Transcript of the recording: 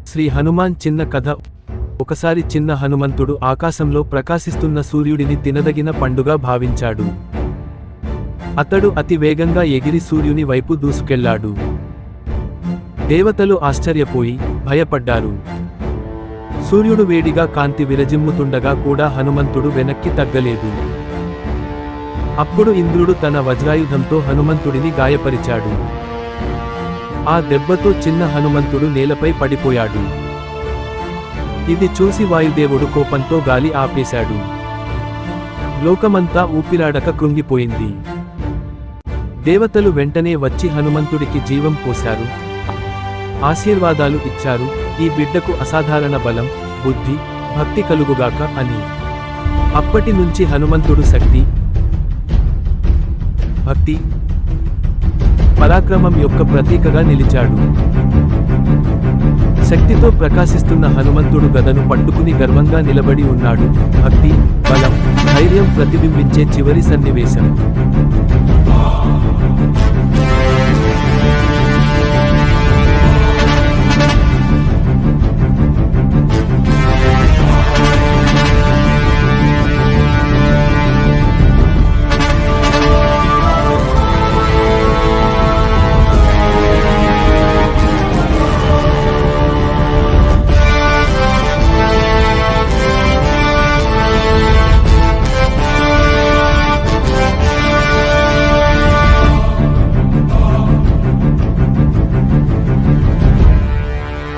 శ్రీ హనుమాన్ చిన్న కథ. ఒకసారి చిన్న హనుమంతుడు ఆకాశంలో ప్రకాశిస్తున్న సూర్యుడిని తినదగిన పండుగా భావించాడు. అతడు అతి వేగంగా ఎగిరి సూర్యుని వైపు దూసుకెళ్లాడు. దేవతలు ఆశ్చర్యపోయి భయపడ్డారు. సూర్యుడు వేడిగా కాంతి విరజిమ్ముతుండగా కూడా హనుమంతుడు వెనక్కి తగ్గలేదు. అప్పుడు ఇంద్రుడు తన వజ్రాయుధంతో హనుమంతుడిని గాయపరిచాడు. ఆ దెబ్బతో చిన్న హనుమంతుడు నేలపై పడిపోయాడు. ఇది చూసి వాయుదేవుడు కోపంతో గాలి ఆపేశాడు. లోకమంతా ఊపిరాడక కృంగిపోయింది. దేవతలు వెంటనే వచ్చి హనుమంతుడికి జీవం పోశారు. ఆశీర్వాదాలు ఇచ్చారు. ఈ బిడ్డకు అసాధారణ బలం, బుద్ధి, భక్తి కలుగుగాక అని. అప్పటి నుంచి హనుమంతుడు శక్తి, భక్తి, పరాక్రమం యొక్క ప్రతీకగా నిలిచాడు. శక్తితో ప్రకాశిస్తున్న హనుమంతుడు గదను పట్టుకుని గర్వంగా నిలబడి ఉన్నాడు. భక్తి, బలం, ధైర్యం ప్రతిబింబించే చివరి సన్నివేశం.